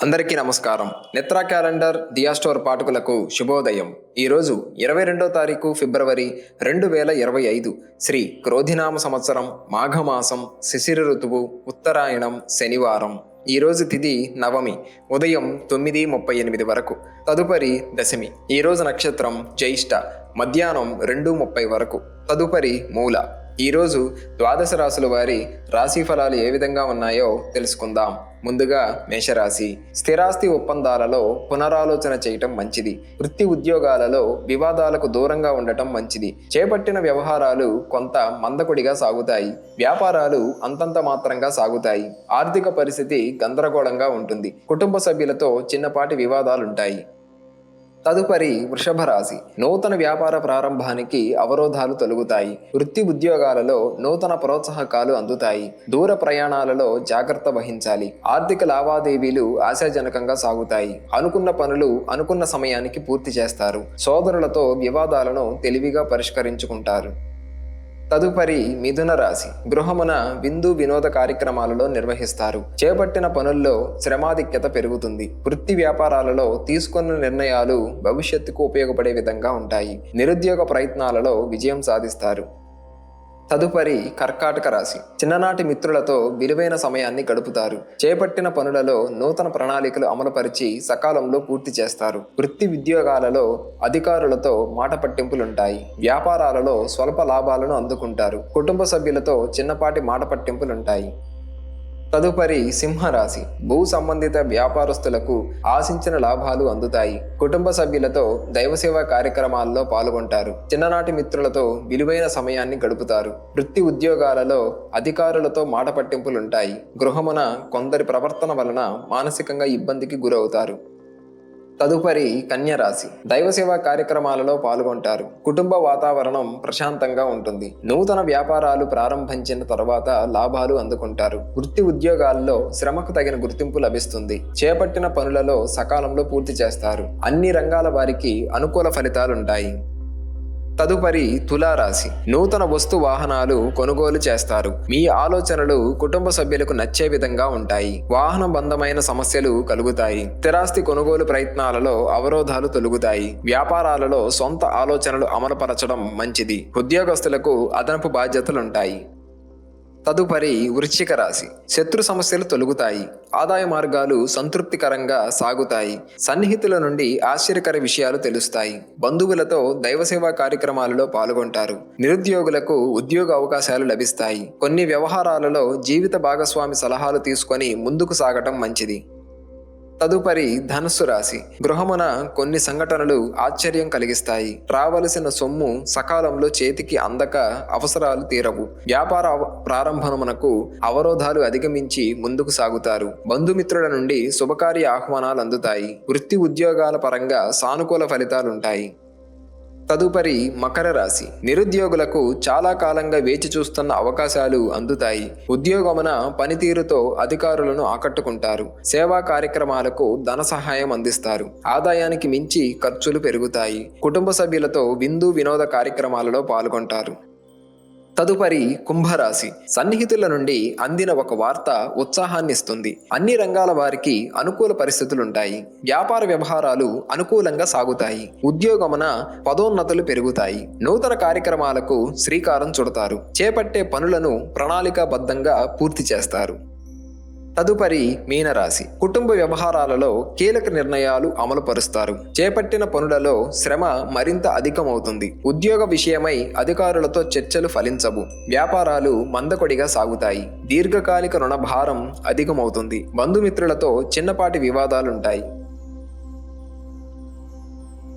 అందరికీ నమస్కారం. నేత్ర క్యాలెండర్ దియా స్టోర్ పాఠకులకు శుభోదయం. ఈరోజు 22వ తారీఖు ఫిబ్రవరి 2025 శ్రీ క్రోధినామ సంవత్సరం మాఘమాసం శిశిర ఋతువు ఉత్తరాయణం శనివారం. ఈరోజు తిథి నవమి ఉదయం 9:38 వరకు, తదుపరి దశమి. ఈరోజు నక్షత్రం జ్యేష్ఠ మధ్యాహ్నం 2:30 వరకు, తదుపరి మూల. ఈరోజు ద్వాదశ రాశుల వారి రాశి ఫలాలు ఏ విధంగా ఉన్నాయో తెలుసుకుందాం. ముందుగా మేషరాశి. స్థిరాస్తి ఒప్పందాలలో పునరాలోచన చేయటం మంచిది. వృత్తి ఉద్యోగాలలో వివాదాలకు దూరంగా ఉండటం మంచిది. చేపట్టిన వ్యవహారాలు కొంత మందకొడిగా సాగుతాయి. వ్యాపారాలు అంతంత మాత్రంగా సాగుతాయి. ఆర్థిక పరిస్థితి గందరగోళంగా ఉంటుంది. కుటుంబ సభ్యులతో చిన్నపాటి వివాదాలుంటాయి. తదుపరి వృషభ రాశి. నూతన వ్యాపార ప్రారంభానికి అవరోధాలు తొలగుతాయి. వృత్తి ఉద్యోగాలలో నూతన ప్రోత్సాహకాలు అందుతాయి. దూర ప్రయాణాలలో జాగ్రత్త వహించాలి. ఆర్థిక లావాదేవీలు ఆశాజనకంగా సాగుతాయి. అనుకున్న పనులు అనుకున్న సమయానికి పూర్తి చేస్తారు. సోదరులతో వివాదాలను తెలివిగా పరిష్కరించుకుంటారు. తదుపరి మిథున రాశి. గృహమున విందు వినోద కార్యక్రమాలలో నిర్వహిస్తారు. చేపట్టిన పనుల్లో శ్రమాధిక్యత పెరుగుతుంది. వృత్తి వ్యాపారాలలో తీసుకున్న నిర్ణయాలు భవిష్యత్తుకు ఉపయోగపడే విధంగా ఉంటాయి. నిరుద్యోగ ప్రయత్నాలలో విజయం సాధిస్తారు. తదుపరి కర్కాటక రాశి. చిన్ననాటి మిత్రులతో విలువైన సమయాన్ని గడుపుతారు. చేపట్టిన పనులలో నూతన ప్రణాళికలు అమలుపరిచి సకాలంలో పూర్తి చేస్తారు. వృత్తి ఉద్యోగాలలో అధికారులతో మాట పట్టింపులుంటాయి. వ్యాపారాలలో స్వల్ప లాభాలను అందుకుంటారు. కుటుంబ సభ్యులతో చిన్నపాటి మాట పట్టింపులుంటాయి. తదుపరి సింహరాశి. భూ సంబంధిత వ్యాపారస్తులకు ఆశించిన లాభాలు అందుతాయి. కుటుంబ సభ్యులతో దైవసేవా కార్యక్రమాల్లో పాల్గొంటారు. చిన్ననాటి మిత్రులతో విలువైన సమయాన్ని గడుపుతారు. వృత్తి ఉద్యోగాలలో అధికారులతో మాట పట్టింపులుంటాయి. గృహమున కొందరి ప్రవర్తన వలన మానసికంగా ఇబ్బందికి గురవుతారు. తదుపరి కన్యరాశి. దైవసేవా కార్యక్రమాలలో పాల్గొంటారు. కుటుంబ వాతావరణం ప్రశాంతంగా ఉంటుంది. నూతన వ్యాపారాలు ప్రారంభించిన తర్వాత లాభాలు అందుకుంటారు. వృత్తి ఉద్యోగాల్లో శ్రమకు తగిన గుర్తింపు లభిస్తుంది. చేపట్టిన పనులలో సకాలంలో పూర్తి చేస్తారు. అన్ని రంగాల వారికి అనుకూల ఫలితాలుంటాయి. తదుపరి తులారాశి. నూతన వస్తు వాహనాలు కొనుగోలు చేస్తారు. మీ ఆలోచనలు కుటుంబ సభ్యులకు నచ్చే విధంగా ఉంటాయి. వాహన బంధమైన సమస్యలు కలుగుతాయి. స్థిరాస్తి కొనుగోలు ప్రయత్నాలలో అవరోధాలు తొలగుతాయి. వ్యాపారాలలో సొంత ఆలోచనలు అమలుపరచడం మంచిది. ఉద్యోగస్తులకు అదనపు బాధ్యతలుంటాయి. తదుపరి వృశ్చిక రాశి. శత్రు సమస్యలు తొలగుతాయి. ఆదాయ మార్గాలు సంతృప్తికరంగా సాగుతాయి. సన్నిహితుల నుండి ఆశ్చర్యకర విషయాలు తెలుస్తాయి. బంధువులతో దైవసేవా కార్యక్రమాలలో పాల్గొంటారు. నిరుద్యోగులకు ఉద్యోగ అవకాశాలు లభిస్తాయి. కొన్ని వ్యవహారాలలో జీవిత భాగస్వామి సలహాలు తీసుకొని ముందుకు సాగటం మంచిది. తదుపరి ధనుస్సు రాశి. గృహమున కొన్ని సంఘటనలు ఆశ్చర్యం కలిగిస్తాయి. రావలసిన సొమ్ము సకాలంలో చేతికి అందక అవసరాలు తీరవు. వ్యాపార ప్రారంభమునకు అవరోధాలు అధిగమించి ముందుకు సాగుతారు. బంధుమిత్రుల నుండి శుభకార్య ఆహ్వానాలు అందుతాయి. వృత్తి ఉద్యోగాల పరంగా సానుకూల ఫలితాలుంటాయి. తదుపరి మకర రాశి. నిరుద్యోగులకు చాలా కాలంగా వేచి చూస్తున్న అవకాశాలు అందుతాయి. ఉద్యోగమున పనితీరుతో అధికారులను ఆకట్టుకుంటారు. సేవా కార్యక్రమాలకు ధన సహాయం అందిస్తారు. ఆదాయానికి మించి ఖర్చులు పెరుగుతాయి. కుటుంబ సభ్యులతో విందు వినోద కార్యక్రమాలలో పాల్గొంటారు. తదుపరి కుంభరాశి. సన్నిహితుల నుండి అందిన ఒక వార్త ఉత్సాహాన్ని ఇస్తుంది. అన్ని రంగాల వారికి అనుకూల పరిస్థితులుంటాయి. వ్యాపార వ్యవహారాలు అనుకూలంగా సాగుతాయి. ఉద్యోగమున పదోన్నతులు పెరుగుతాయి. నూతన కార్యక్రమాలకు శ్రీకారం చుడతారు. చేపట్టే పనులను ప్రణాళికాబద్ధంగా పూర్తి చేస్తారు. తదుపరి మీనరాశి. కుటుంబ వ్యవహారాలలో కీలక నిర్ణయాలు అమలు పరుస్తారు. చేపట్టిన పనులలో శ్రమ మరింత అధికమవుతుంది. ఉద్యోగ విషయమై అధికారులతో చర్చలు ఫలించవు. వ్యాపారాలు మందకొడిగా సాగుతాయి. దీర్ఘకాలిక రుణ భారం అధికమవుతుంది. బంధుమిత్రులతో చిన్నపాటి వివాదాలుంటాయి.